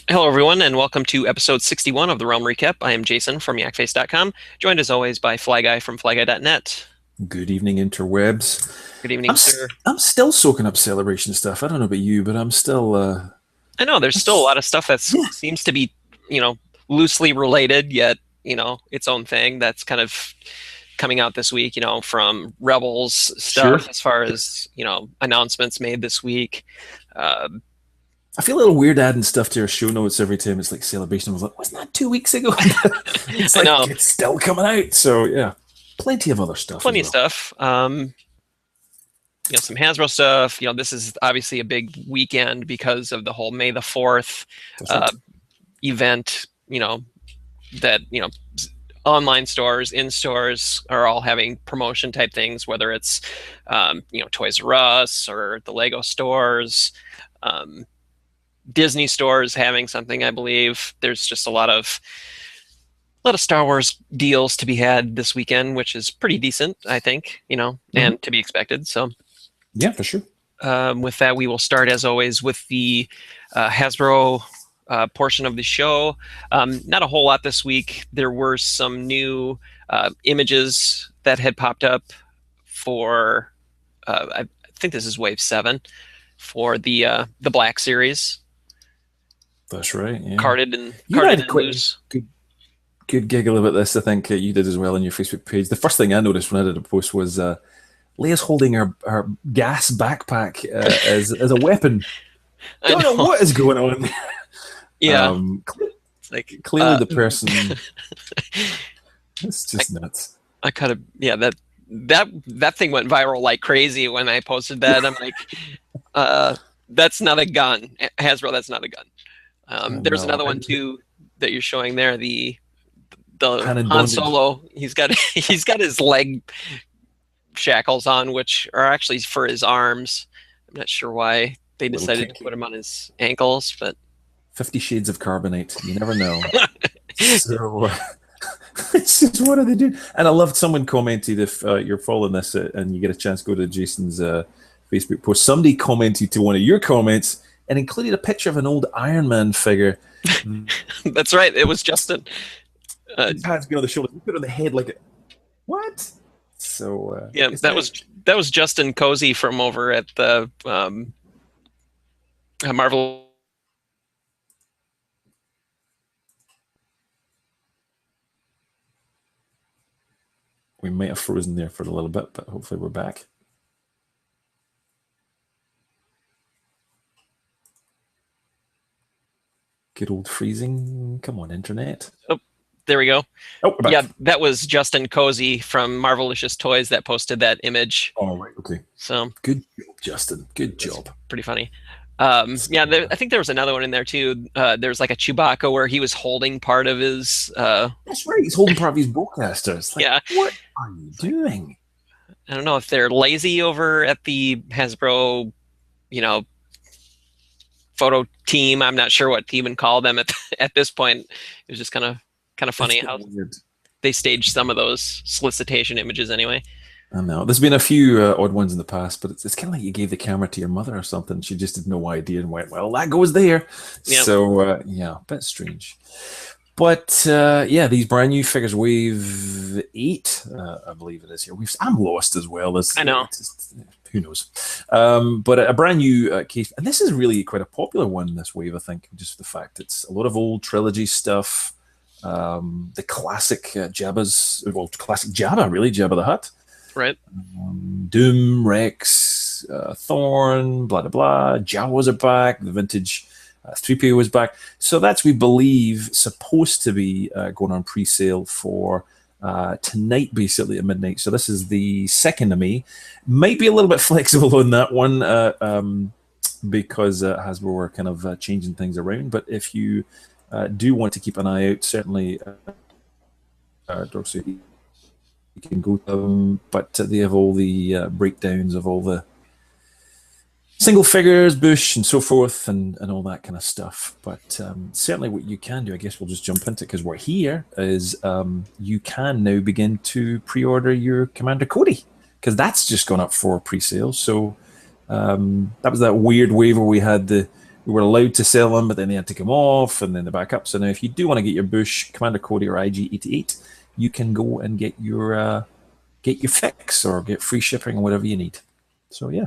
Hello, everyone, and welcome to episode 61 of the Realm Recap. I am Jason from Yakface.com, joined as always by Fly Guy from FlyGuy.net. Good evening, interwebs. Good evening, sir. I'm still soaking up celebration stuff. I don't know about you, but I'm still I know there's still a lot of stuff that yeah, seems to be, loosely related, yet, its own thing that's kind of coming out this week, from Rebels sure. stuff as far as, announcements made this week. I feel a little weird adding stuff to your show notes every time it's like celebration. I was like, wasn't that 2 weeks ago? It's I like know, it's still coming out. So yeah, plenty of other stuff plenty as of well. stuff. Some Hasbro stuff. This is obviously a big weekend because of the whole May the 4th That's right. event, that, online stores, in stores are all having promotion type things, whether it's, Toys R Us or the Lego stores, Disney stores having something, I believe. There's just a lot of Star Wars deals to be had this weekend, which is pretty decent, I think, and to be expected. So Yeah, for sure. with that, we will start as always with the Hasbro portion of the show. Not a whole lot this week. There were some new images that had popped up for, I think this is Wave 7 for the Black Series, That's right. Yeah. carded and You and I had a loose. good giggle about this. I think you did as well on your Facebook page. The first thing I noticed when I did a post was Leia's holding her gas backpack as a weapon. I Don't know know. what is going on. Yeah. Um, It's like Clearly, the person. It's just nuts. I kind of, yeah, that thing went viral like crazy when I posted that. I'm like, that's not a gun, Hasbro. That's not a gun. There's No, another one too that you're showing there. The Han in Han bondage. Solo. He's got his leg shackles on, which are actually for his arms. I'm not sure why they Little decided to kinky. put him on his ankles, but 50 Shades of Carbonate. You never know. So it's just what do they do? And I loved someone commented if you're following this and you get a chance, go to Jason's Facebook post. Somebody commented to one of your comments and included a picture of an old Iron Man figure. that's right. It was Justin. His hands being on the shoulder, put it on the head like what? So Yeah, it's that was Justin Cozy from over at the Marvel. we might have frozen there for a little bit, but hopefully we're back. Good old freezing. Come on, internet. Oh, there we go. Oh, we're back. Yeah, that was Justin Cozy from Marvelicious Toys that posted that image. All right. Okay. So Good job, Justin. Good job. pretty funny. Yeah, I think there was another one in there too. There's like a Chewbacca where he was holding part of his. That's right. He's holding part of his bowcaster. It's like, Yeah, what are you doing? I don't know if they're lazy over at the Hasbro, you know, photo team. I'm not sure what to even call them at this point. It was just kind of funny It's how weird. they staged some of those solicitation images anyway. I know. There's been a few odd ones in the past, but it's kind of like you gave the camera to your mother or something. She just had no idea and went, well, that goes there. Yeah, So, yeah, a bit strange. But yeah, these brand new figures, Wave 8, I believe it is here. I'm lost as well. I know. Who knows? But a brand new case. And this is really quite a popular one, this wave, I think. Just the fact it's a lot of old trilogy stuff. The classic Jabba's, well, classic Jabba, really, Jabba the Hutt. Right. Doom, Rex, Thorn, blah, blah, blah. Jawas are back. The vintage 3PO is back. So that's, we believe, supposed to be going on pre-sale for tonight, basically at midnight. So this is the 2nd of May. Might be a little bit flexible on that one because Hasbro are kind of changing things around. But if you do want to keep an eye out, certainly Dorsey, you can go to them, but they have all the breakdowns of all the single figures, Bush, and so forth, and all that kind of stuff. But certainly what you can do, I guess we'll just jump into it because we're here, is you can now begin to pre-order your Commander Cody because that's just gone up for pre-sale. So that was that weird wave where we had the we were allowed to sell them, but then they had to come off and then they're back up. So now if you do want to get your Bush, Commander Cody or IG88, you can go and get your fix or get free shipping or whatever you need. So yeah.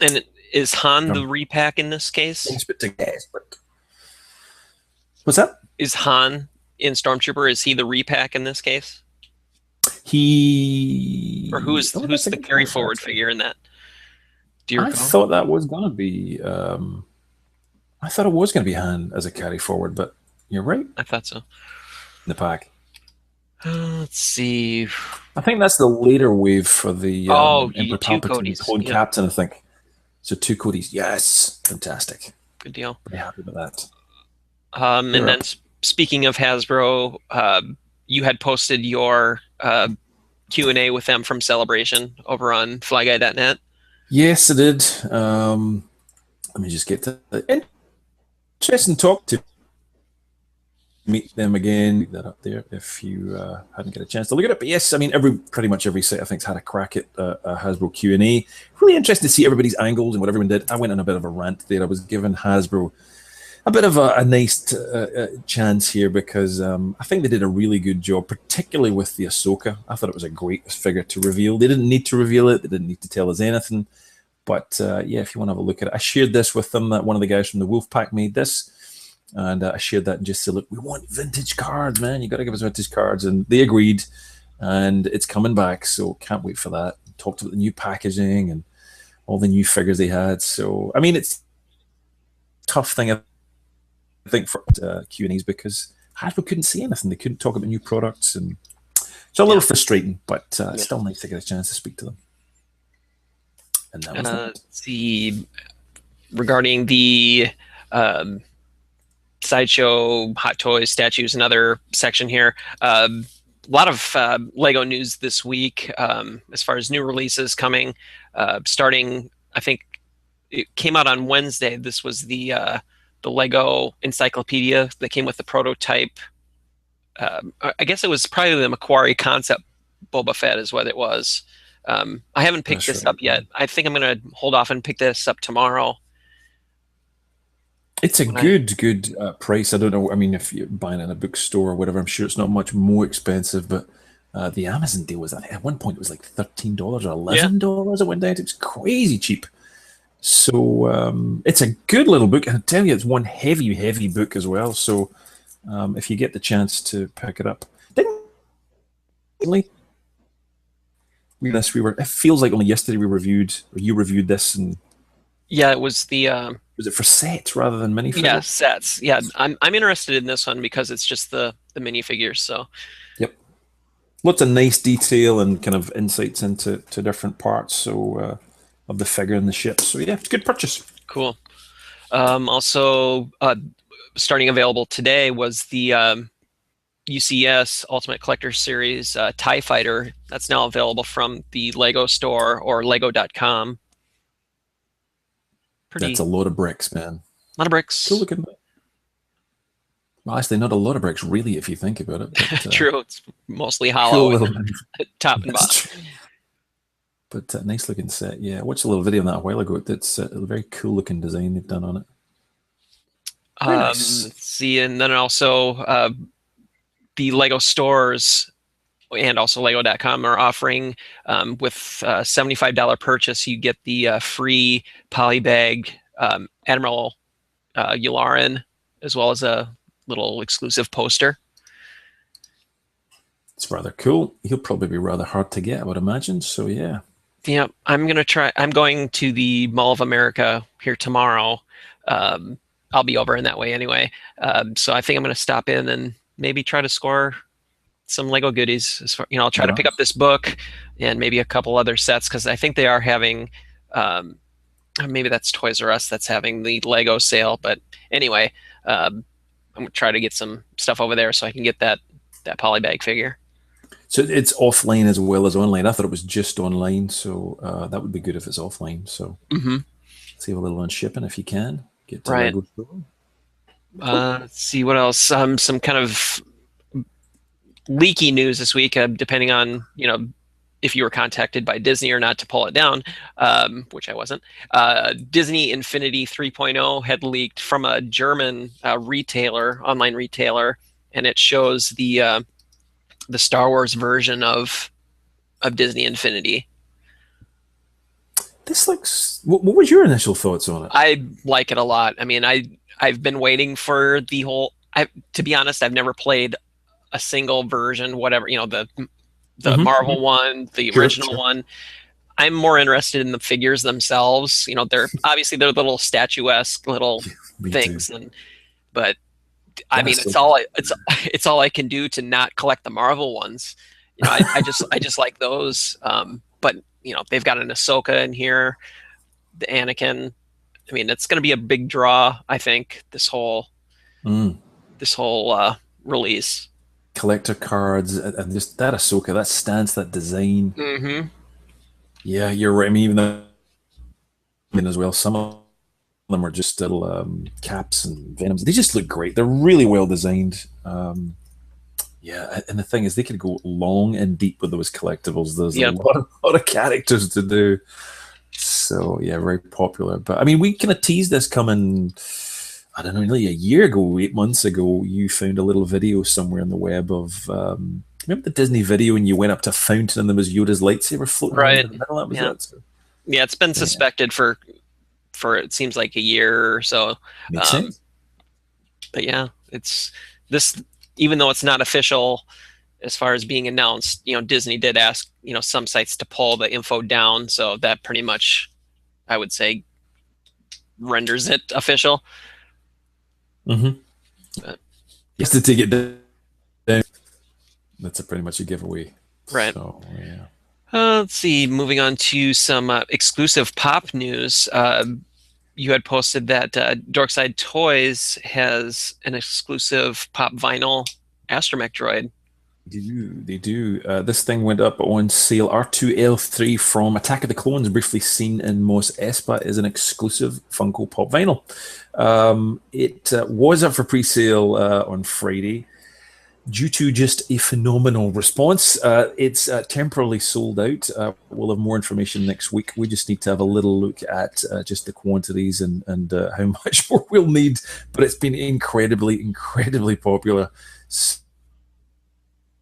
And is Han the repack in this case? What's that? Is Han in Stormtrooper? Is he the repack in this case? Or who's the carry forward figure in that? Do you recall? I thought that was going to be. I thought it was going to be Han as a carry forward, but you're right. I thought so. In the pack. Let's see. I think that's the later wave for the Emperor Palpatine clone captain. I think so. 2 Codys. Yes, fantastic. Good deal. Pretty happy with that. And then speaking of Hasbro, you had posted your Q&A with them from Celebration over on flyguy.net. Yes, I did. Let me just get to the interesting talk to meet them again. Leave that up there if you hadn't got a chance to look at it. But yes, I mean, pretty much every site I think's had a crack at a Hasbro Q&A. Really interesting to see everybody's angles and what everyone did. I went on a bit of a rant there. I was giving Hasbro a bit of a nice chance here because I think they did a really good job, particularly with the Ahsoka. I thought it was a great figure to reveal. They didn't need to reveal it. They didn't need to tell us anything. But yeah, if you want to have a look at it, I shared this with them. That one of the guys from the Wolfpack made this. And I shared that and just said, look, we want vintage cards, man. You got to give us vintage cards. And they agreed. And it's coming back. So can't wait for that. Talked about the new packaging and all the new figures they had. So, I mean, it's a tough thing, I think, for Q&As because Hasbro couldn't see anything. They couldn't talk about new products. And it's a little frustrating, but it's still nice to get a chance to speak to them. And that was let's see, regarding the Sideshow, Hot Toys, Statues, another section here. A lot of Lego news this week as far as new releases coming. Starting, I think it came out on Wednesday. This was the Lego Encyclopedia that came with the prototype. I guess it was probably the Macquarie concept Boba Fett is what it was. I haven't picked this up yet. I think I'm going to hold off and pick this up tomorrow. It's a good price. I don't know. I mean, if you're buying it in a bookstore or whatever, I'm sure it's not much more expensive. But the Amazon deal was, at one point, it was like $13 or $11. It went down. It's crazy cheap. So it's a good little book. And I tell you, it's one heavy book as well. So if you get the chance to pick it up. It feels like only yesterday you reviewed this. And yeah, it was the... was it for sets rather than minifigures? Yeah, sets. Yeah, I'm interested in this one because it's just the minifigures. So, yep, lots of nice detail and kind of insights into different parts. So of the figure and the ship. So yeah, it's a good purchase. Cool. Also, starting available today was the UCS Ultimate Collector Series TIE Fighter. That's now available from the Lego store or Lego.com. That's a load of bricks, man. A lot of bricks. Cool looking. Well, actually, not a lot of bricks, really, if you think about it. But, true, it's mostly hollow. Cool top and bottom. But nice looking set. Yeah, I watched a little video on that a while ago. That's a very cool looking design they've done on it. Nice. Let's see, and then also the Lego stores and also Lego.com are offering with a $75 purchase, you get the free polybag Admiral Yularen, as well as a little exclusive poster. It's rather cool. He'll probably be rather hard to get, I would imagine. So yeah. Yeah, I'm going to the Mall of America here tomorrow. I'll be over in that way anyway. So I think I'm going to stop in and maybe try to score some Lego goodies. I'll try to pick up this book and maybe a couple other sets because I think they are having, maybe that's Toys R Us that's having the Lego sale. But anyway, I'm going to try to get some stuff over there so I can get that polybag figure. So it's offline as well as online. I thought it was just online, so that would be good if it's offline. So save a little on shipping if you can. Get to Lego store. Let's see what else. Some kind of leaky news this week, depending on if you were contacted by Disney or not to pull it down, which I wasn't. Disney Infinity 3.0 had leaked from a German online retailer, and it shows the Star Wars version of Disney Infinity. This looks. What was your initial thoughts on it? I like it a lot. I mean, I've been waiting for the whole. To be honest, I've never played a single version, whatever, the Marvel one, the original one. I'm more interested in the figures themselves. They're obviously they're little statuesque little things, but I mean, it's all I can do to not collect the Marvel ones. I just like those. But they've got an Ahsoka in here, the Anakin. I mean, it's going to be a big draw. I think this whole release. Collector cards and just that Ahsoka, that stance, that design. Yeah, you're right. I mean, even as well, some of them are just little caps and venoms. They just look great. They're really well designed. Yeah, and the thing is, they could go long and deep with those collectibles. There's a lot of characters to do. So yeah, very popular. But I mean, we kind of teased this coming. I don't know, nearly a year ago, 8 months ago. You found a little video somewhere on the web of remember the Disney video, and you went up to a fountain and there was Yoda's lightsaber floating around in the middle. That was that. So, yeah, it's been suspected for it seems like a year or so. Makes sense. But yeah, it's this. Even though it's not official as far as being announced, Disney did ask some sites to pull the info down, so that pretty much, I would say, renders it official. Yes, to take it down. That's pretty much a giveaway. Right. So, yeah. Let's see. Moving on to some exclusive pop news. You had posted that Dorkside Toys has an exclusive pop vinyl Astromech droid. They do. This thing went up on sale. R2L3 from Attack of the Clones, briefly seen in Mos Espa, is an exclusive Funko Pop vinyl. It was up for pre-sale on Friday. Due to just a phenomenal response, it's temporarily sold out. We'll have more information next week. We just need to have a little look at just the quantities and how much more we'll need. But it's been incredibly, incredibly popular. So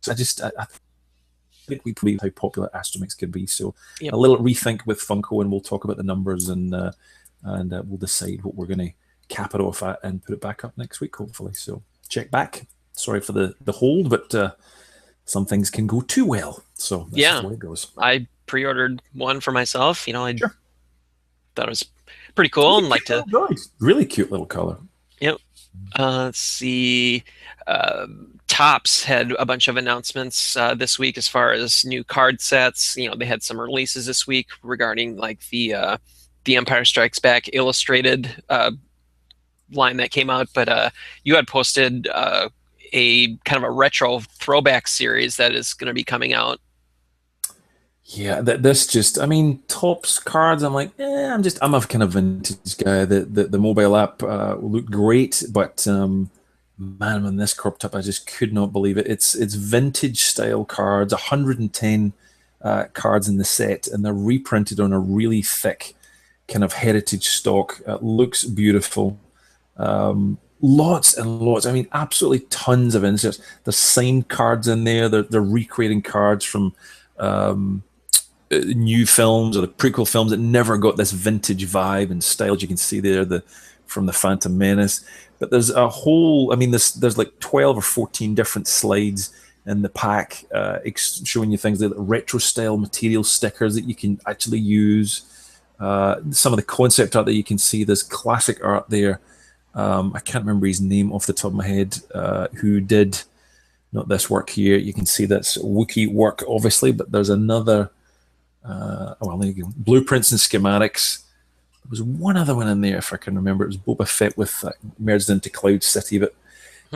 I think we believe how popular Astromech could be. So a little rethink with Funko, and we'll talk about the numbers, and we'll decide what we're going to cap it off at and put it back up next week, hopefully. So check back. Sorry for the hold, but some things can go too well. So that's the way it goes. I pre-ordered one for myself. I thought it was pretty cool, and like to really cute little color. Yep. Let's see. Topps had a bunch of announcements this week as far as new card sets. They had some releases this week regarding like the Empire Strikes Back illustrated line that came out. But you had posted a kind of a retro throwback series that is going to be coming out. Yeah, this just, I mean, Topps cards, I'm like, I'm a kind of vintage guy. The mobile app looked great, but man, when this cropped up, I just could not believe it. It's vintage style cards, 110 cards in the set, and they're reprinted on a really thick kind of heritage stock. Looks beautiful. Lots and lots. I mean, absolutely tons of inserts. There's signed cards in there. They're recreating cards from new films or the prequel films that never got this vintage vibe and style. You can see there from the Phantom Menace. But there's a whole. I mean, there's like 12 or 14 different slides in the pack showing you things like retro style material stickers that you can actually use. Some of the concept art that you can see. There's classic art there. I can't remember his name off the top of my head, who did not this work here. You can see that's Wookiee work, obviously, but there's another, there you go, blueprints and schematics. There was one other one in there, if I can remember. It was Boba Fett with merged into Cloud City, but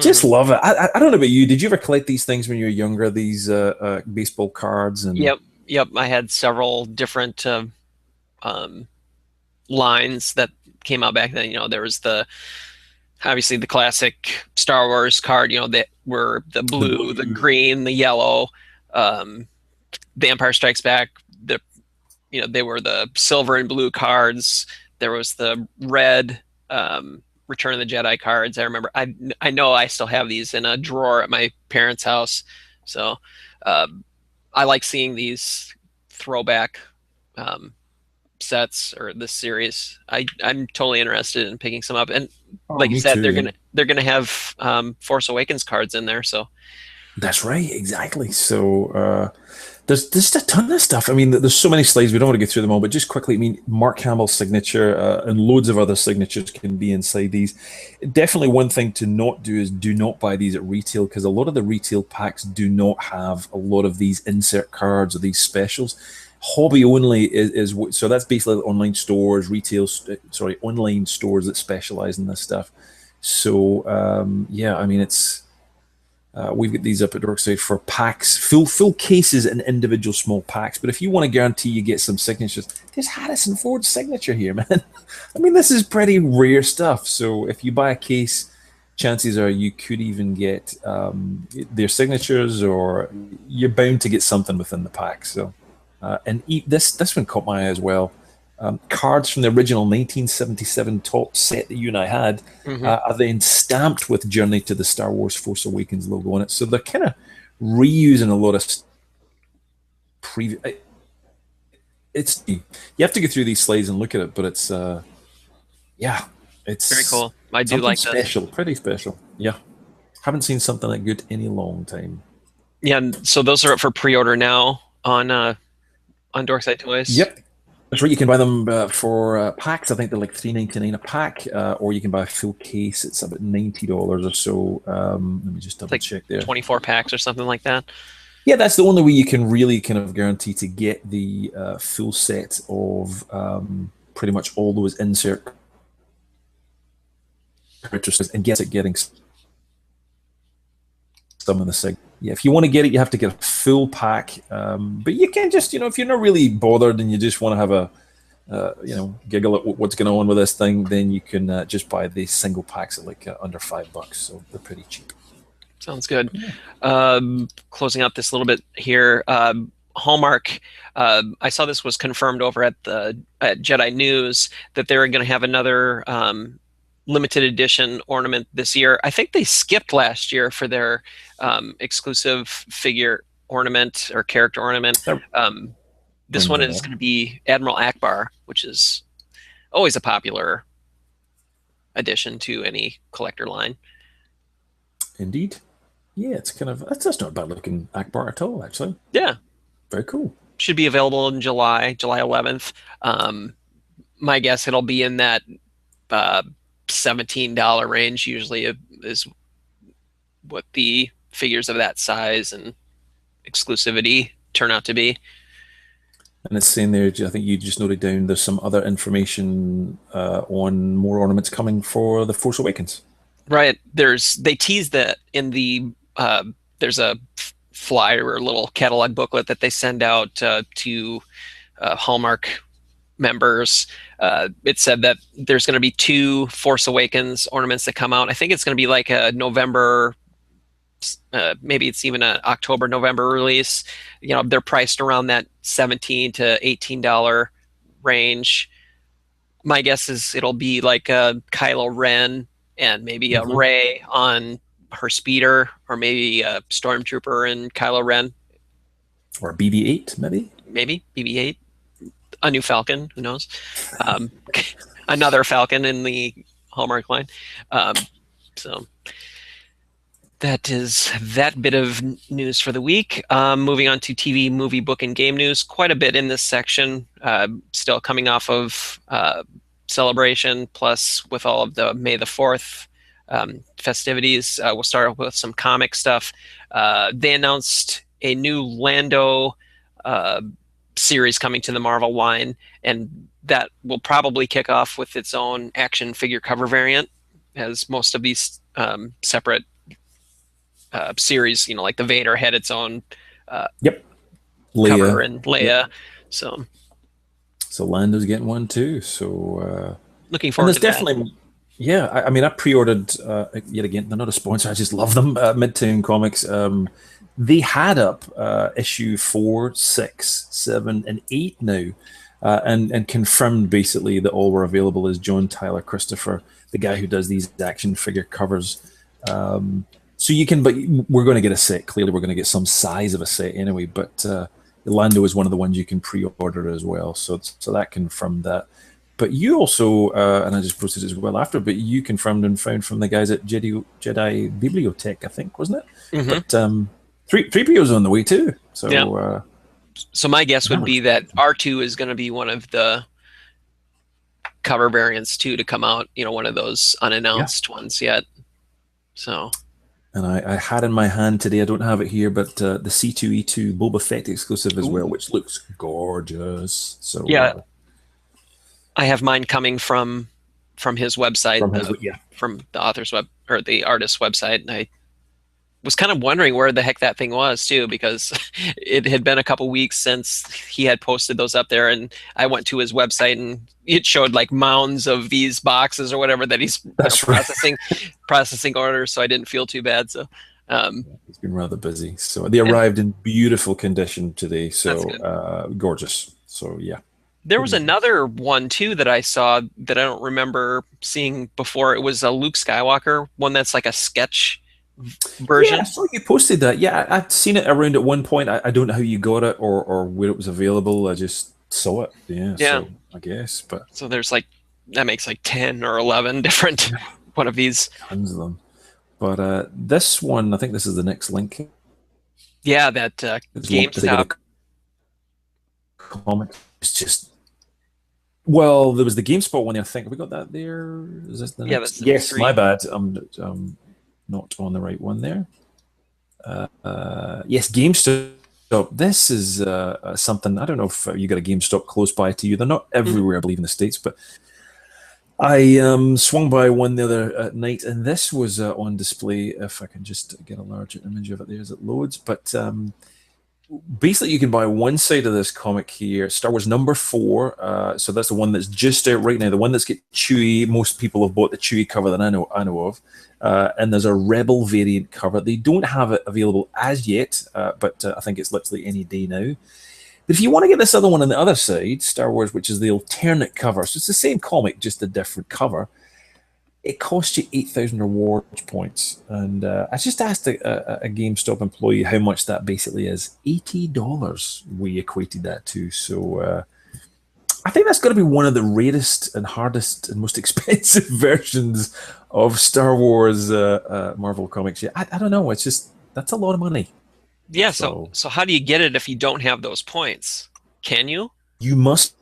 just love it. I don't know about you. Did you ever collect these things when you were younger, these baseball cards? And Yep. I had several different lines that came out back then. There was obviously the classic Star Wars card, that were the blue, the green, the yellow. The Empire Strikes Back, they were the silver and blue cards. There was the red Return of the Jedi cards. I remember. I know I still have these in a drawer at my parents' house. So I like seeing these throwback sets or this series. I'm totally interested in picking some up. And like you said, they're gonna have Force Awakens cards in there. So that's right, exactly. So there's just a ton of stuff. I mean, there's so many slides. We don't want to go through them all, but just quickly, I mean, Mark Hamill's signature and loads of other signatures can be inside these. Definitely one thing to not do is do not buy these at retail, because a lot of the retail packs do not have a lot of these insert cards or these specials. Hobby only is so that's basically online stores, online stores that specialize in this stuff. So yeah, I mean, it's we've got these up at Dorkside for packs, full cases and individual small packs. But if you want to guarantee you get some signatures, there's Harrison Ford's signature here, man. I mean, this is pretty rare stuff. So if you buy a case, chances are you could even get their signatures, or you're bound to get something within the pack. So, and this one caught my eye as well. Cards from the original 1977 top set that you and I had are then stamped with Journey to the Star Wars Force Awakens logo on it. So they're kind of reusing a lot of previous. You have to go through these slides and look at it, but it's yeah, it's very cool. I do like special, pretty special. Yeah, haven't seen something that good in a long time. Yeah, so those are up for pre-order now on Dorkside Toys. Yep. That's right. You can buy them for packs. I think they're like $3.99 a pack, or you can buy a full case. It's about $90 or so. Let me just double check there. 24 packs or something like that. Yeah, that's the only way you can really kind of guarantee to get the full set of pretty much all those insert purchases and getting some of the sig. Yeah, if you want to get it, you have to get a full pack. But you can just, if you're not really bothered and you just want to have a, giggle at what's going on with this thing, then you can just buy the single packs at like under $5. So they're pretty cheap. Sounds good. Yeah. Closing out this little bit here, Hallmark. I saw this was confirmed over at Jedi News that they're going to have another limited edition ornament this year. I think they skipped last year for their exclusive figure ornament or character ornament. This one is going to be Admiral Ackbar, which is always a popular addition to any collector line. Indeed. Yeah, it's kind of, that's not a bad looking Ackbar at all, actually. Yeah. Very cool. Should be available in July 11th. My guess it'll be in that $17 range usually is what the figures of that size and exclusivity turn out to be. And it's saying there, I think you just noted down, there's some other information on more ornaments coming for the Force Awakens. Right. They teased that in the there's a flyer or a little catalog booklet that they send out to Hallmark members. It said that there's going to be 2 Force Awakens ornaments that come out. I think it's going to be like a November, maybe it's even an October, November release. They're priced around that $17 to $18 range. My guess is it'll be like a Kylo Ren and maybe a Rey on her speeder, or maybe a Stormtrooper and Kylo Ren. Or a BB-8, maybe? Maybe, BB-8. A new Falcon, who knows? Another Falcon in the Hallmark line. So that is that bit of news for the week. Moving on to TV, movie, book, and game news. Quite a bit in this section. Still coming off of Celebration, plus with all of the May the 4th festivities. We'll start off with some comic stuff. They announced a new Lando series coming to the Marvel line, and that will probably kick off with its own action figure cover variant, as most of these separate series, like the Vader had its own cover, and Leia. So Lando's getting one too. So looking forward to that. Definitely, yeah. I mean, I pre-ordered yet again. They're not a sponsor. I just love them. Midtown Comics. They had up issue 4, 6, 7, and 8 now, and confirmed basically that all were available as John Tyler Christopher, the guy who does these action figure covers. So you can, but we're going to get a set. Clearly, we're going to get some size of a set anyway. But Lando is one of the ones you can pre-order as well. So that confirmed that. But you also, and I just posted it as well after, but you confirmed and found from the guys at Jedi Bibliotech, I think, wasn't it? Mm-hmm. But 3PO's on the way too. So yeah. So my guess would be that R2 is going to be one of the cover variants too to come out. One of those unannounced ones yet. So. And I had in my hand today, I don't have it here, but the C2E2 Boba Fett exclusive as well, which looks gorgeous. So yeah, I have mine coming from his website, from the author's web or the artist's website. And I was kind of wondering where the heck that thing was too, because it had been a couple weeks since he had posted those up there, and I went to his website and it showed like mounds of these boxes or whatever that he's processing orders, so I didn't feel too bad. So he's been rather busy. So they arrived in beautiful condition today, so gorgeous. So yeah. There was another one too that I saw that I don't remember seeing before. It was a Luke Skywalker one that's like a sketch version. Yeah, I saw you posted that. Yeah, I'd seen it around at one point. I don't know how you got it or where it was available. I just saw it. Yeah. So I guess, but so there's like that makes like 10 or 11 different one of these. Tons of them. But this one, I think this is the next link. Yeah, that GameStop comic. It's just well, there was the GameSpot one. I think have we got that there? Is this the next? Yes, my bad. Not on the right one there. Yes, GameStop. This is something, I don't know if you got a GameStop close by to you. They're not everywhere, I believe, in the States, but I swung by one the other night, and this was on display. If I can just get a larger image of it there as it loads. But basically, you can buy one side of this comic here, Star Wars #4. So that's the one that's just out right now. The one that's got Chewie. Most people have bought the Chewie cover that I know of. And there's a Rebel variant cover. They don't have it available as yet, but I think it's literally any day now. But if you want to get this other one on the other side, Star Wars, which is the alternate cover, so it's the same comic, just a different cover, it costs you 8,000 reward points. And I just asked a GameStop employee how much that basically is. $80 we equated that to. So I think that's got to be one of the rarest and hardest and most expensive versions of Star Wars Marvel comics. Yeah, I don't know. It's just, that's a lot of money. Yeah, so how do you get it if you don't have those points? Can you? You must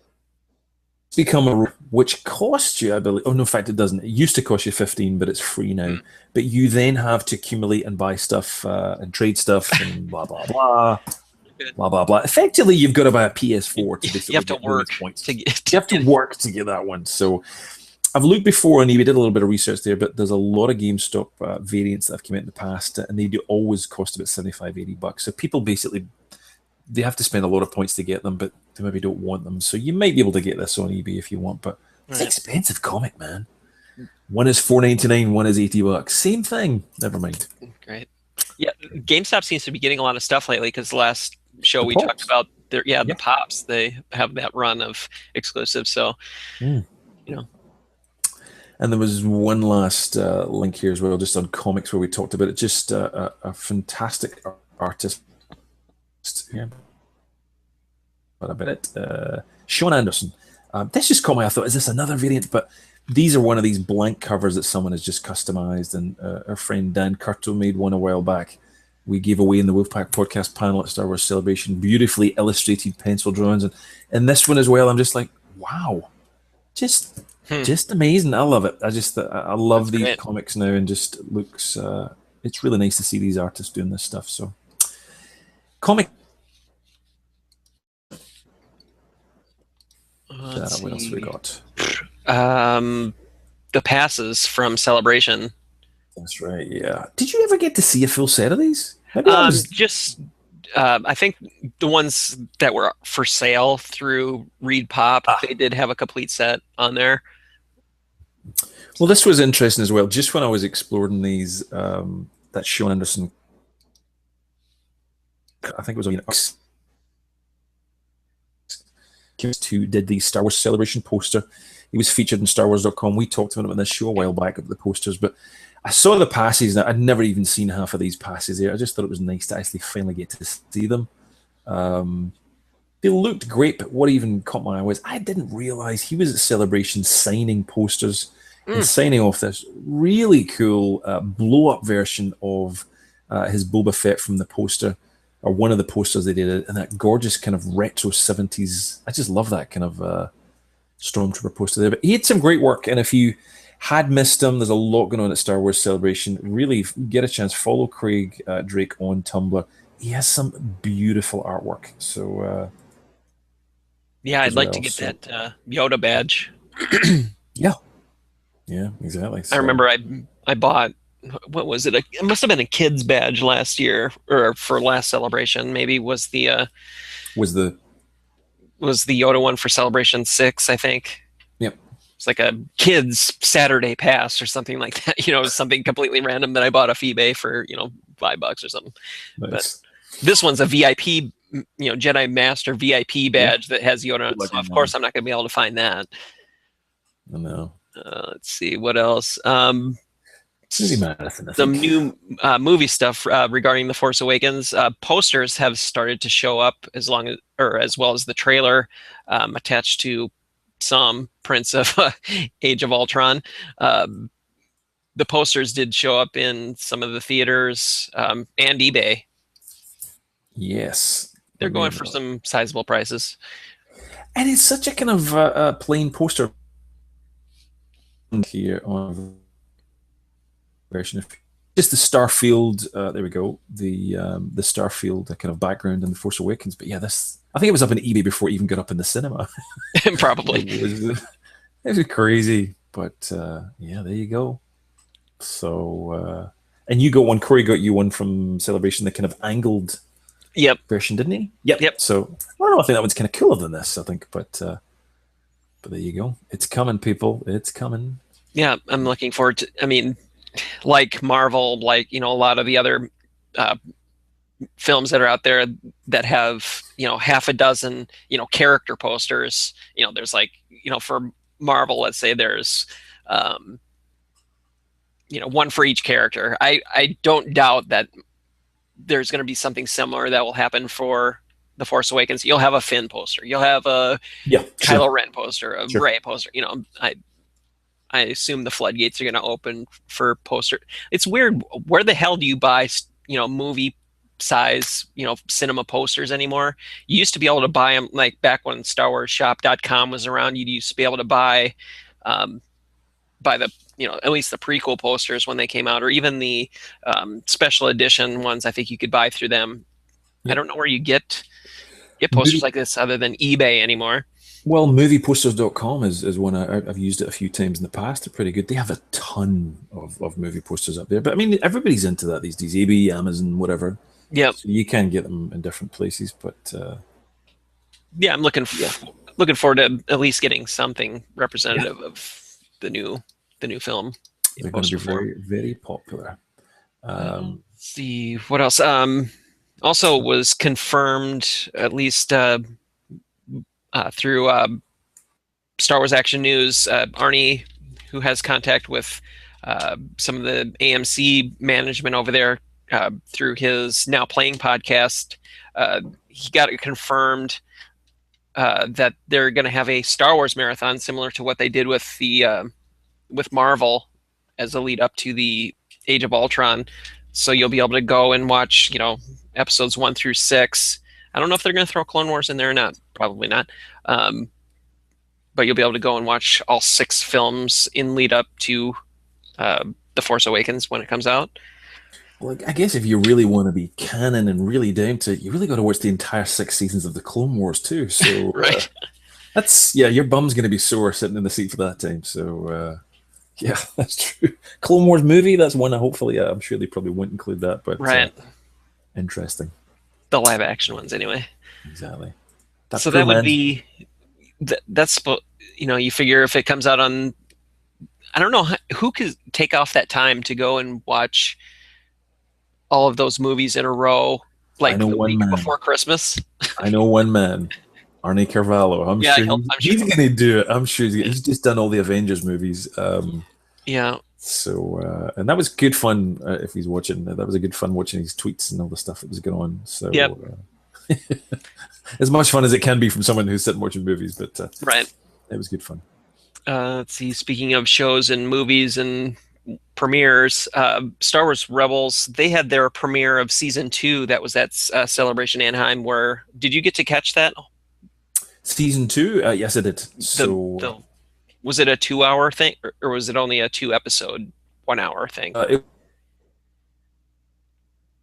become a, which costs you, I believe. Oh, no, in fact, it doesn't. It used to cost you 15, but it's free now. But you then have to accumulate and buy stuff and trade stuff and blah, blah, blah. Blah blah blah. Effectively, you've got to buy a PS4 to basically you have to get work points. to get. You have to work to get that one. So I've looked before on eBay, did a little bit of research there, but there's a lot of GameStop variants that have come out in the past, and they do always cost about $75-$80. So people basically they have to spend a lot of points to get them, but they maybe don't want them. So you might be able to get this on eBay if you want, but it's an expensive comic, man. One is $4.99, one is $80. Same thing. Never mind. Great. Yeah, GameStop seems to be getting a lot of stuff lately because the last show we talked about the Pops, they have that run of exclusives. So you know. And there was one last link here as well, just on comics where we talked about it. Just a fantastic artist here. What about it? Shawn Anderson. This just caught my eye. I thought, is this another variant? But these are one of these blank covers that someone has just customized, and our friend Dan Curto made one a while back. We gave away in the Wolfpack podcast panel at Star Wars Celebration, beautifully illustrated pencil drawings, and this one as well. I'm just like, wow, just amazing. I love it. I love these comics now, and just looks. It's really nice to see these artists doing this stuff. So, comic. What else we got? The passes from Celebration. That's right. Yeah. Did you ever get to see a full set of these? Just I think the ones that were for sale through Reed Pop, they did have a complete set on there. Well, this was interesting as well. Just when I was exploring these, that Shawn Anderson I think it was on who did the Star Wars Celebration poster. He was featured in StarWars.com. We talked about him on this show a while back of the posters, but I saw the passes and I'd never even seen half of these passes here. I just thought it was nice to actually finally get to see them. They looked great, but what even caught my eye was I didn't realize he was at Celebration signing posters and signing off this really cool blow-up version of his Boba Fett from the poster, or one of the posters they did, and that gorgeous kind of retro 70s. I just love that kind of Stormtrooper poster there. But he had some great work, and if you had missed him, there's a lot going on at Star Wars Celebration. Really get a chance, follow Craig Drake on Tumblr. He has some beautiful artwork. So yeah, I'd like to get that Yoda badge. Yeah, exactly. So, I remember I bought, what was it? It must have been a kid's badge last year, or for last Celebration. Maybe was the Yoda one for Celebration 6, I think. Yep. It's like a kid's Saturday pass or something like that. Something completely random that I bought off eBay for $5 or something. Nice. But this one's a VIP, Jedi Master VIP badge that has Yoda on it. So of course I'm not going to be able to find that. I know. Let's see what else. Marathon, some new movie stuff regarding The Force Awakens. Posters have started to show up as well as the trailer attached to some prints of Age of Ultron. The posters did show up in some of the theaters and eBay. Yes. They're going for some sizable prices. And it's such a kind of plain poster here on version of just the Starfield. There we go. The Starfield kind of background in The Force Awakens. But yeah, I think it was up on eBay before it even got up in the cinema. Probably. It was crazy. But yeah, there you go. So and you got one. Corey got you one from Celebration, the kind of angled version, didn't he? Yep. So I don't know. I think that one's kind of cooler than this, I think. But there you go. It's coming, people. It's coming. Yeah, I'm looking forward to. I mean, like Marvel, like a lot of the other films that are out there that have half a dozen character posters. There's like for Marvel, let's say there's one for each character. I don't doubt that there's going to be something similar that will happen for The Force Awakens. You'll have a Finn poster. You'll have a Kylo Ren poster, a Rey poster. I assume the floodgates are going to open for poster. It's weird. Where the hell do you buy, movie size, cinema posters anymore? You used to be able to buy them like back when StarWarsShop.com was around. You used to be able to buy the, at least the prequel posters when they came out, or even the special edition ones. I think you could buy through them. I don't know where you get posters like this other than eBay anymore. Well, movieposters.com is one I've used it a few times in the past. They're pretty good. They have a ton of movie posters up there. But I mean, everybody's into that these days. eBay, Amazon, whatever. Yeah. So you can get them in different places. But yeah, I'm looking forward to at least getting something representative of the new film. They're going to be very, very popular. Let's see what else. Also was confirmed, at least through Star Wars Action News, Arnie, who has contact with some of the AMC management over there through his Now Playing podcast, he got it confirmed that they're going to have a Star Wars marathon similar to what they did with the with Marvel as a lead up to the Age of Ultron. So you'll be able to go and watch, episodes 1 through 6. I don't know if they're going to throw Clone Wars in there or not. Probably not. But you'll be able to go and watch all 6 films in lead up to The Force Awakens when it comes out. Well, I guess if you really want to be canon and really down to it, you really got to watch the entire 6 seasons of the Clone Wars too. So right. Your bum's going to be sore sitting in the seat for that time. So yeah, that's true. Clone Wars movie, that's one. Hopefully, I'm sure they probably won't include that, but right. Interesting. The live action ones, anyway. Exactly. So that would be that's you figure if it comes out on, I don't know who could take off that time to go and watch all of those movies in a row I like know the one week man. before Christmas. I know one man. Arnie Carvalho. I'm Yeah, sure I'm he's sure. going to do it. I'm sure he's just done all the Avengers movies. Yeah. So and that was good fun. If he's watching, that was a good fun watching his tweets and all the stuff that was going on. Yep. So as much fun as it can be from someone who's sitting watching movies, but Right. it was good fun. Let's see. Speaking of shows and movies and premieres, Star Wars Rebels, they had their premiere of season 2. That was at Celebration Anaheim. Where did you get to catch that? Season 2, yes, I did. The So the was it a 2 hour thing, or was it only a 2 episode 1 hour thing? it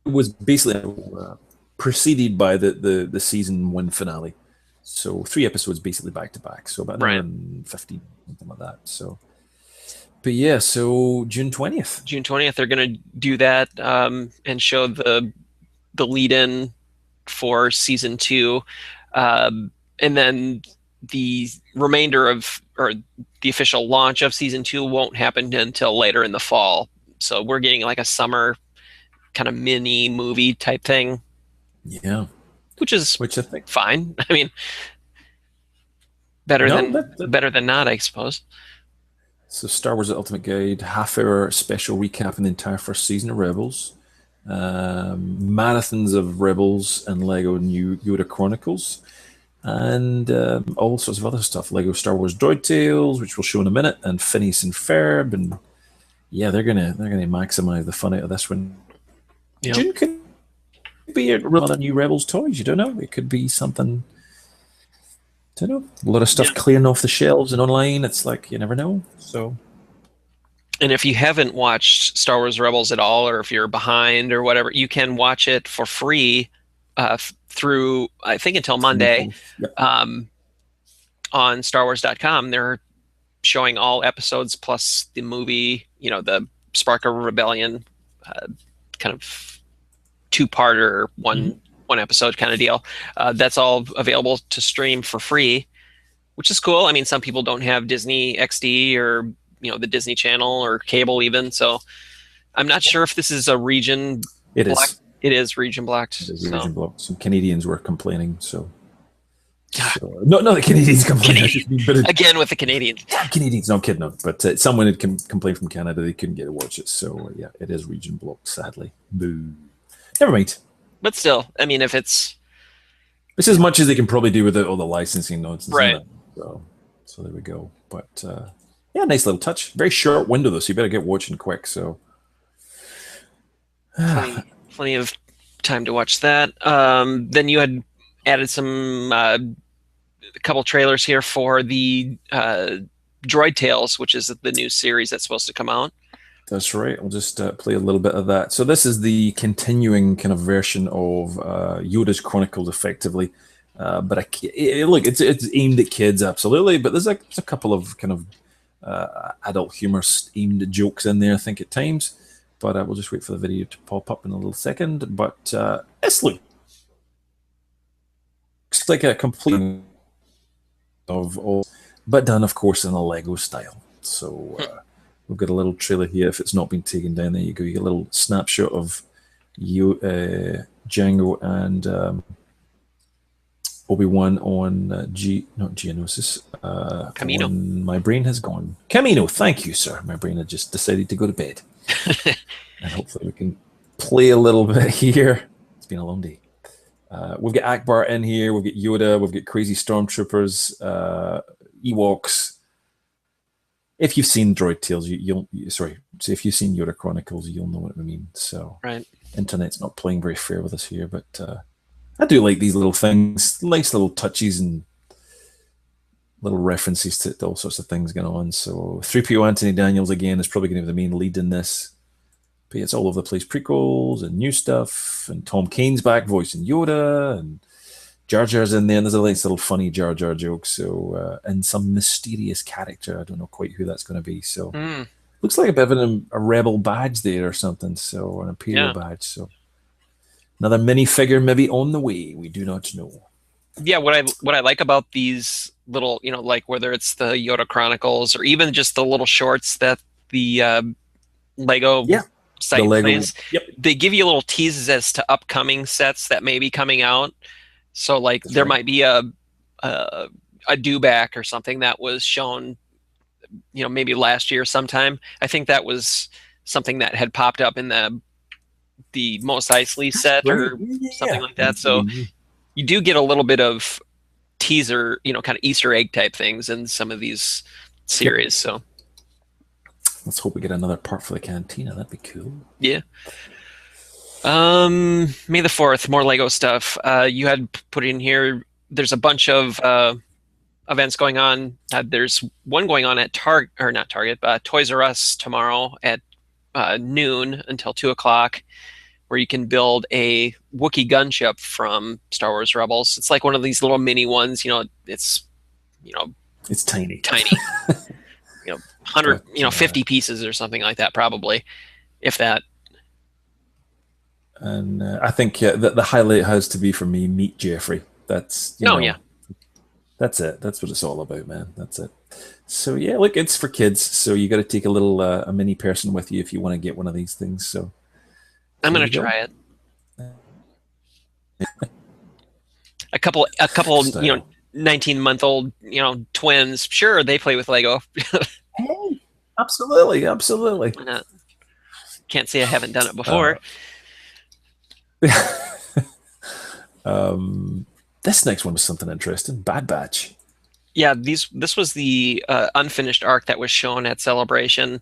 was basically preceded by the season 1 finale. So 3 episodes basically back to back. So about an hour Right. and 15, something like that. So, but yeah, so June 20th. June 20th, they're going to do that and show the lead in for season 2, and then the remainder of, or the official launch of season 2 won't happen until later in the fall. So we're getting like a summer kind of mini movie type thing, Yeah. which is Which I think fine. I mean, better no, than not, I suppose. so Star Wars: The Ultimate Guide, half-hour special recap in the entire first season of Rebels, marathons of Rebels and Lego New Yoda Chronicles, and all sorts of other stuff. Lego Star Wars Droid Tales, which we'll show in a minute, and Phineas and Ferb, and yeah, they're gonna maximize the fun out of this one. Yeah. June could be a other new Rebels toys. You don't know. It could be something. Don't know. A lot of stuff clearing off the shelves and online. It's like you never know. So, and if you haven't watched Star Wars Rebels at all, or if you're behind or whatever, you can watch it for free through, I think, until Monday on StarWars.com. They're showing all episodes plus the movie, the Spark of Rebellion kind of two-parter, one episode kind of deal. That's all available to stream for free, which is cool. I mean, some people don't have Disney XD or the Disney Channel or cable even, so I'm not sure if this is a region. It is. It is region blocked. It is region blocked. Some Canadians were complaining. So no, the Canadians complaining. Again with the Canadians. Canadians, no, I'm kidding them. But someone had complained from Canada they couldn't get to watch it. So yeah, it is region blocked. Sadly, boo. Never mind. But still, I mean, if it's as much as they can probably do with all the licensing nonsense, right? So there we go. But yeah, nice little touch. Very short window though, so you better get watching quick. So plenty of time to watch that. Then you had added some a couple trailers here for the Droid Tales, which is the new series that's supposed to come out. That's right. I'll just play a little bit of that. So this is the continuing kind of version of Yoda's Chronicles, effectively. But look, it's aimed at kids, absolutely. But there's a couple of kind of adult humor aimed at jokes in there, I think, at times. But we'll just wait for the video to pop up in a little second. But this looks like a complete of but done, of course, in a Lego style. So we've got a little trailer here. If it's not been taken down, there you go. You get a little snapshot of Django and Obi-Wan on not Geonosis. Camino. My brain has gone. Camino, thank you, sir. My brain had just decided to go to bed. And hopefully we can play a little bit here. It's been a long day. We've got Ackbar in here. We've got Yoda. We've got crazy stormtroopers, Ewoks. If you've seen Droid Tales, if you've seen Yoda Chronicles, you'll know what I mean. So, right. Internet's not playing very fair with us here, but I do like these little things, nice little touches and little references to all sorts of things going on. So 3PO Anthony Daniels, again, is probably going to be the main lead in this. But yeah, it's all over the place. Prequels and new stuff. And Tom Kane's back voicing Yoda. And Jar Jar's in there. And there's a nice little funny Jar Jar joke. So, and some mysterious character. I don't know quite who that's going to be. So, looks like a bit of a rebel badge there or something. So, an Imperial badge. So, another minifigure maybe on the way. We do not know. Yeah, what I like about these little, like whether it's the Yoda Chronicles or even just the little shorts that the Lego site Lego. plays. Yep. They give you little teases as to upcoming sets that may be coming out. So like That's there right. might be a dewback or something that was shown, maybe last year sometime. I think that was something that had popped up in the Mos Eisley set Right. or something Yeah. like that. So you do get a little bit of teaser, kind of Easter egg type things in some of these series. Yep. So let's hope we get another part for the cantina. That'd be cool. yeah. May the 4th, more Lego stuff. You had put in here, there's a bunch of events going on. There's one going on at Target, or not Target, but Toys R Us tomorrow at noon until 2 o'clock, where you can build a Wookiee gunship from Star Wars Rebels. It's like one of these little mini ones. It's it's tiny, 100, 50 pieces or something like that, probably, if that. And I think the highlight has to be for me, meet Jeffrey. That's yeah. That's it. That's what it's all about, man. That's it. So yeah, look, it's for kids. So you got to take a little a mini person with you if you want to get one of these things. So I'm gonna try it. A couple 19-month-old twins. Sure, they play with Lego. Hey, absolutely. Why not? Can't say I haven't done it before. This next one was something interesting. Bad Batch. Yeah, this was the unfinished arc that was shown at Celebration.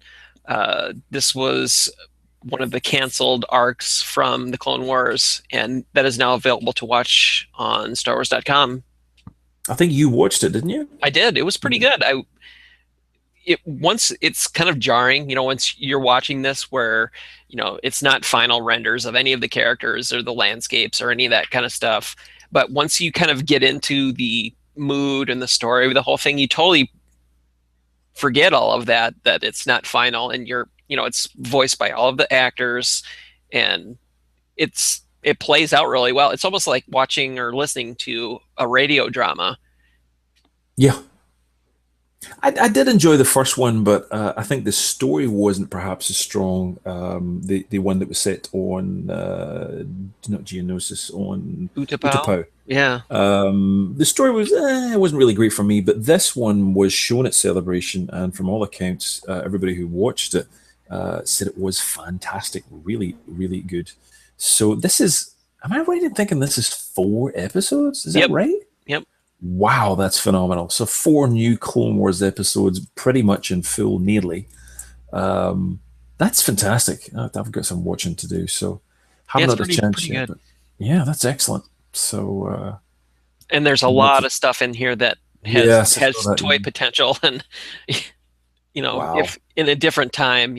This was one of the canceled arcs from the Clone Wars, and that is now available to watch on StarWars.com. I think you watched it, didn't you? I did. It was pretty good. Once it's kind of jarring, once you're watching this where, it's not final renders of any of the characters or the landscapes or any of that kind of stuff. But once you kind of get into the mood and the story, the whole thing, you totally forget all of that it's not final, and it's voiced by all of the actors, and it plays out really well. It's almost like watching or listening to a radio drama. Yeah. I did enjoy the first one, but I think the story wasn't perhaps as strong. The one that was set on not Geonosis, on Utapau. Yeah. The story was it wasn't really great for me, but this one was shown at Celebration, and from all accounts, everybody who watched it said it was fantastic, really, really good. So this is, am I right in thinking this is 4 episodes? Is that right? Yep. Wow, that's phenomenal. So 4 new Clone Wars episodes, pretty much in full, nearly. That's fantastic. I've got some watching to do, so haven't had a chance yet. But yeah, that's excellent. So, and there's a lot of stuff in here that has toy potential, and if in a different time,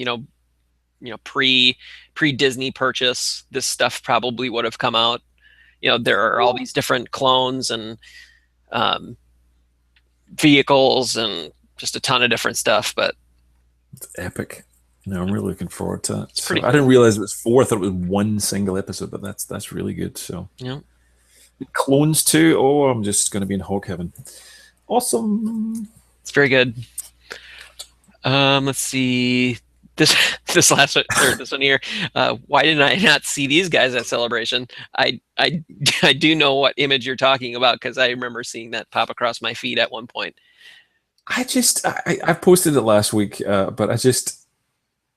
pre Disney purchase, this stuff probably would have come out. There are all these different clones and vehicles and just a ton of different stuff, but it's epic. I'm really looking forward to it. So, I didn't realize it was 4. I thought it was 1 single episode, but that's really good. So yeah, clones too. Oh, I'm just going to be in hog heaven. Awesome. It's very good. Let's see. This last one, or this one here. Why didn't I not see these guys at Celebration? I do know what image you're talking about, because I remember seeing that pop across my feed at one point. I posted it last week, but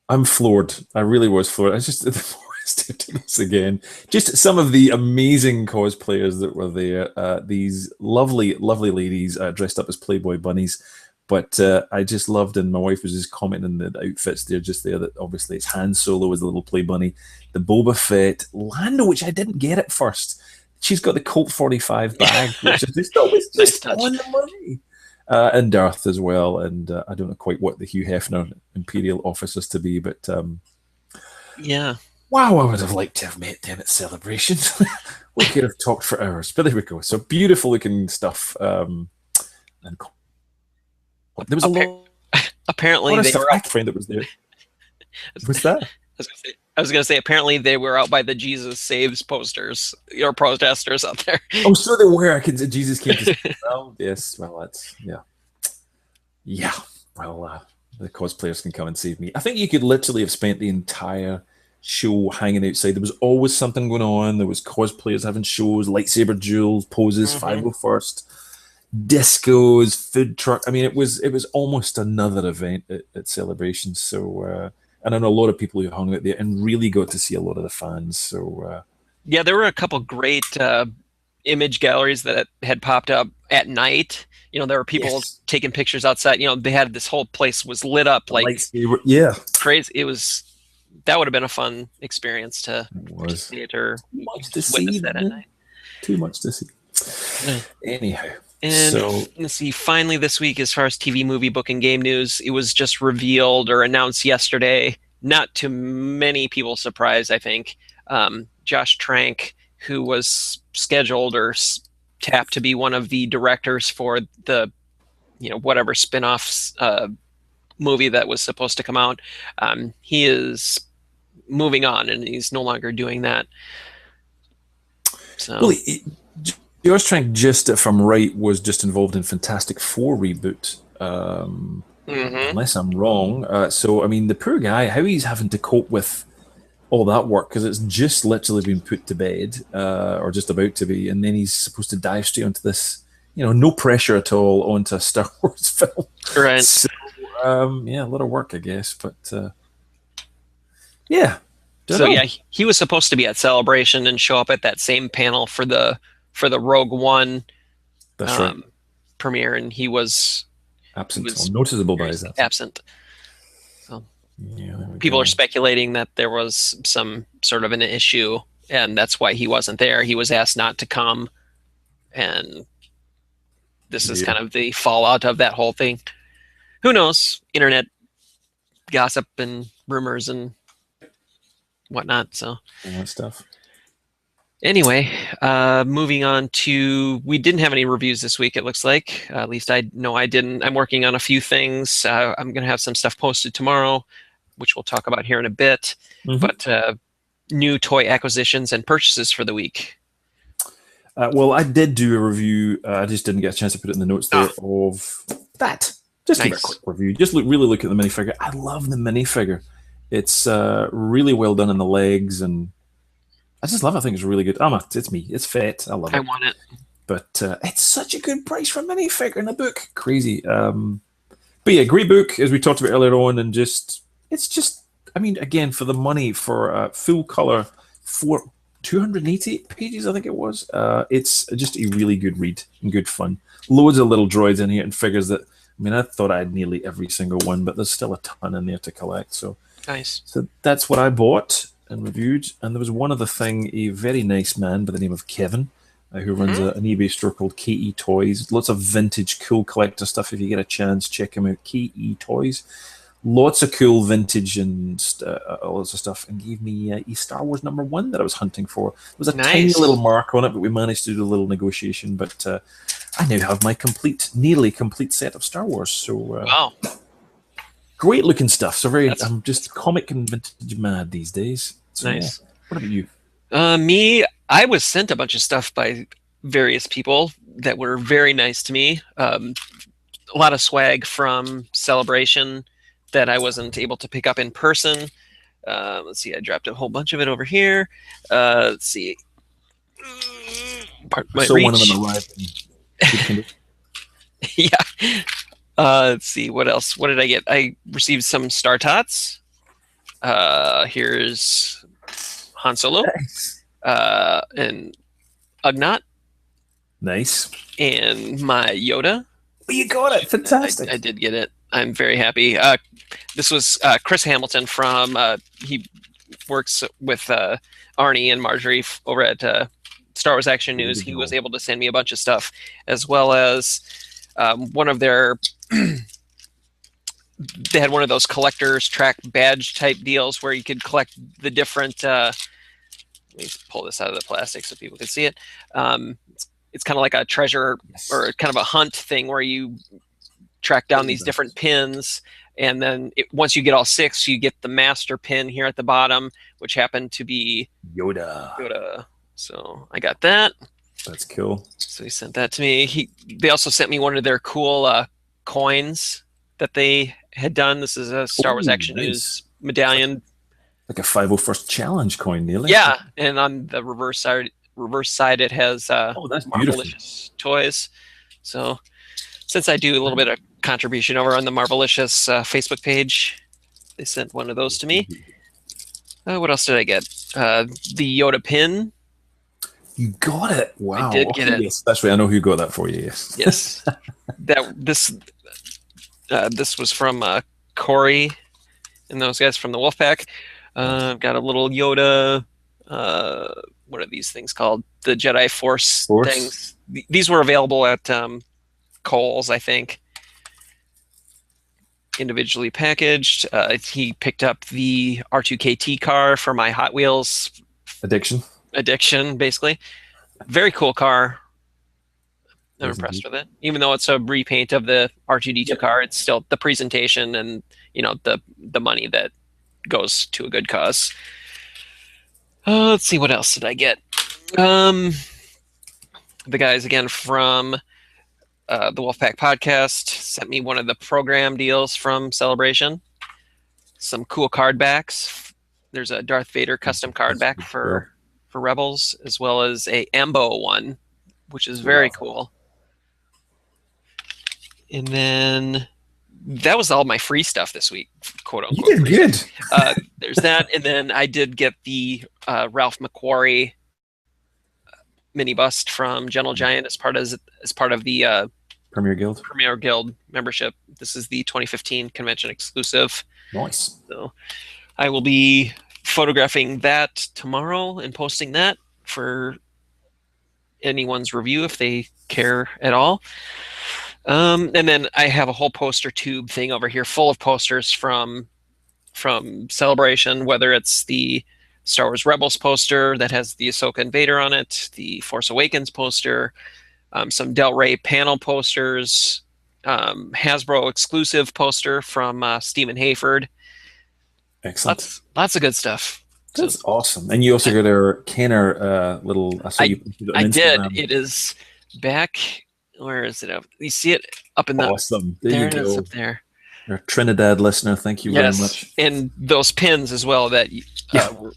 I'm floored. I really was floored. The more I stepped to this again, just some of the amazing cosplayers that were there. These lovely, lovely ladies dressed up as Playboy bunnies. But I just loved, and my wife was just commenting the outfits there, that obviously it's Han Solo as the little play bunny, the Boba Fett, Lando, which I didn't get at first. She's got the Colt 45 bag, which is just always just on the money. And Darth as well, and I don't know quite what the Hugh Hefner Imperial office is to be, but yeah. Wow, I would have liked to have met them at Celebration. We could have talked for hours, but there we go. So beautiful looking stuff. And there was a lot. Apparently, they were a friend that was there. What's that? I was going to say, apparently they were out by the Jesus Saves posters or protesters out there. Oh, so they were. Jesus came to save. Well, yes. Well, that's yeah. Well, the cosplayers can come and save me. I think you could literally have spent the entire show hanging outside. There was always something going on. There was cosplayers having shows, lightsaber duels, poses, 501st, discos, food truck. I mean, it was almost another event at Celebration. So, and I know a lot of people who hung out there and really got to see a lot of the fans. So, yeah, there were a couple great image galleries that had popped up at night. You know, there were people taking pictures outside. You know, they had this whole place was lit up like yeah, crazy. It was, that would have been a fun experience to participate or witness that at night. Too much to see. Anyhow, and so let's see. Finally, this week, as far as TV, movie, book, and game news, it was just revealed or announced yesterday. Not to many people's surprise, I think. Josh Trank, who was scheduled or tapped to be one of the directors for the, you know, whatever spin-off movie that was supposed to come out, he is moving on and he's no longer doing that. So, well, Josh Trank, just if I'm right, was just involved in Fantastic Four reboot. Unless I'm wrong. So, I mean, the poor guy, how he's having to cope with all that work, because it's just literally been put to bed, or just about to be, and then he's supposed to dive straight onto this, you know, no pressure at all, onto a Star Wars film. Right. So, yeah, a lot of work, I guess, but yeah. So yeah, he was supposed to be at Celebration and show up at that same panel for the Rogue One premiere, and he was absent. Noticeable by his absent. So yeah, people are speculating that there was some sort of an issue, and that's why he wasn't there. He was asked not to come, and this is kind of the fallout of that whole thing. Who knows? Internet gossip and rumors and whatnot. So that stuff. Anyway, moving on to, we didn't have any reviews this week, it looks like. At least I know I didn't. I'm working on a few things. I'm going to have some stuff posted tomorrow, which we'll talk about here in a bit. But new toy acquisitions and purchases for the week. Well, I did do a review. I just didn't get a chance to put it in the notes there of that. Just give a quick review. Just really look at the minifigure. I love the minifigure. It's really well done in the legs, and I just love it. I think it's really good. It's me. It's fat. I love it. I want it. But it's such a good price for a minifigure in a book. Crazy. But yeah, great book, as we talked about earlier on, and it's just, I mean, again, for the money, for full color, for 288 pages, I think it was. It's just a really good read and good fun. Loads of little droids in here and figures that, I mean, I thought I had nearly every single one, but there's still a ton in there to collect. So nice. So that's what I bought and reviewed. And there was one other thing, a very nice man by the name of Kevin, who runs an eBay store called KE Toys. Lots of vintage, cool collector stuff. If you get a chance, check him out. KE Toys. Lots of cool vintage and lots of stuff. And gave me a Star Wars #1 that I was hunting for. There was a tiny little mark on it, but we managed to do a little negotiation. But I now have my nearly complete set of Star Wars. So wow. Great looking stuff. So I'm just comic and vintage mad these days. So, nice. Yeah. What about you? Me, I was sent a bunch of stuff by various people that were very nice to me. A lot of swag from Celebration that I wasn't able to pick up in person. Let's see, I dropped a whole bunch of it over here. Let's see. One of them arrived. Yeah. Let's see, what else? What did I get? I received some Star Tots. Here's Han Solo. Nice. And Ugnaught. Nice. And my Yoda. Oh, you got it. Fantastic. I did get it. I'm very happy. This was Chris Hamilton from, he works with Arnie and Marjorie over at Star Wars Action News. He was able to send me a bunch of stuff, as well as one of their, they had one of those collector's track badge type deals where you could collect the different, let me pull this out of the plastic so people can see it. It's kind of like a treasure or kind of a hunt thing where you track down these different pins, and then once you get all 6, you get the master pin here at the bottom, which happened to be Yoda. So I got that. That's cool. So he sent that to me. They also sent me one of their cool coins that they had done. This is a Star Wars Action News medallion. like a 501st challenge coin, nearly. Yeah, and on the reverse side, it has Oh, that's beautiful. Marvelicious toys. So since I do a little bit of contribution over on the Marvelicious Facebook page, they sent one of those to me. What else did I get? The Yoda pin. You got it. Wow. I did get it. Yes, that's right. I know who got that for you. Yes. Yes. This was from Corey and those guys from the Wolfpack. Got a little Yoda. What are these things called? The Jedi Force things. These were available at Kohl's, I think. Individually packaged. He picked up the R2KT car for my Hot Wheels addiction, basically. Very cool car. I'm impressed with it. Even though it's a repaint of the R2D2 car, it's still the presentation and the money that goes to a good cause. Let's see, what else did I get? The guys again from the Wolfpack podcast sent me one of the program deals from Celebration. Some cool card backs. There's a Darth Vader custom card back for Rebels, as well as a Ambo one, which is very cool. And then that was all my free stuff this week, quote unquote. You did good. There's that, and then I did get the Ralph McQuarrie mini bust from Gentle Giant as part of the Premier Guild membership. This is the 2015 convention exclusive. Nice. So I will be photographing that tomorrow and posting that for anyone's review if they care at all. And then I have a whole poster tube thing over here full of posters from Celebration, whether it's the Star Wars Rebels poster that has the Ahsoka and Vader on it, the Force Awakens poster, some Del Rey panel posters, Hasbro exclusive poster from Stephen Hayford. Excellent. Lots of good stuff. That's awesome. And you also got our Kenner little... I did. It is back... Where is it? You see it up in the... Awesome. There it is up there. Our Trinidad listener, thank you very much. And those pins as well that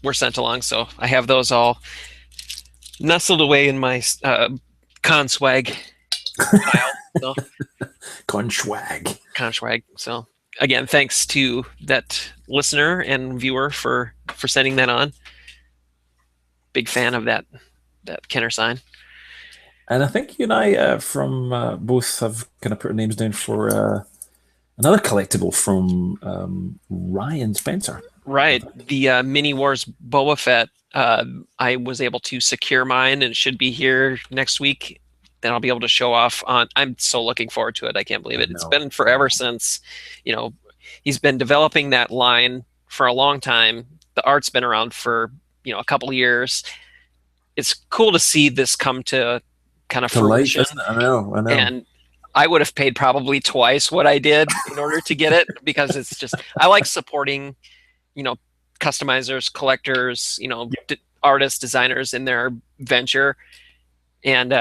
were sent along. So I have those all nestled away in my conswag pile. So. Conswag. So again, thanks to that listener and viewer for sending that on. Big fan of that Kenner sign. And I think you and I from both have kind of put our names down for another collectible from Ryan Spencer. Right. The Mini Wars Boba Fett. I was able to secure mine, and it should be here next week. Then I'll be able to show off on... I'm so looking forward to it. I can't believe it. It's been forever since, he's been developing that line for a long time. The art's been around for, a couple years. It's cool to see this come to kind of fruition. Life, I know. And I would have paid probably twice what I did in order to get it, because it's just, I like supporting, customizers, collectors, artists, designers in their venture. And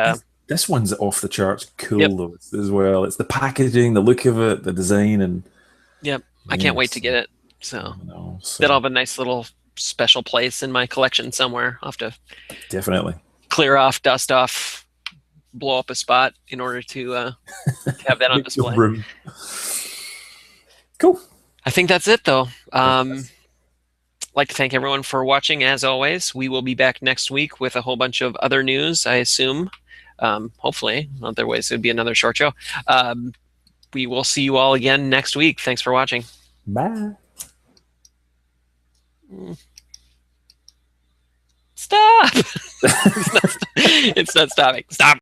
this one's off the charts cool though as well. It's the packaging, the look of it, the design, and I can't wait to get it. So that'll have a nice little special place in my collection somewhere. I'll have to definitely clear off, dust off, blow up a spot in order to have that on display. Cool. I think that's it, though. I'd like to thank everyone for watching. As always, we will be back next week with a whole bunch of other news, I assume. Hopefully. Otherwise, it would be another short show. We will see you all again next week. Thanks for watching. Bye. Stop! It's not stopping. Stop.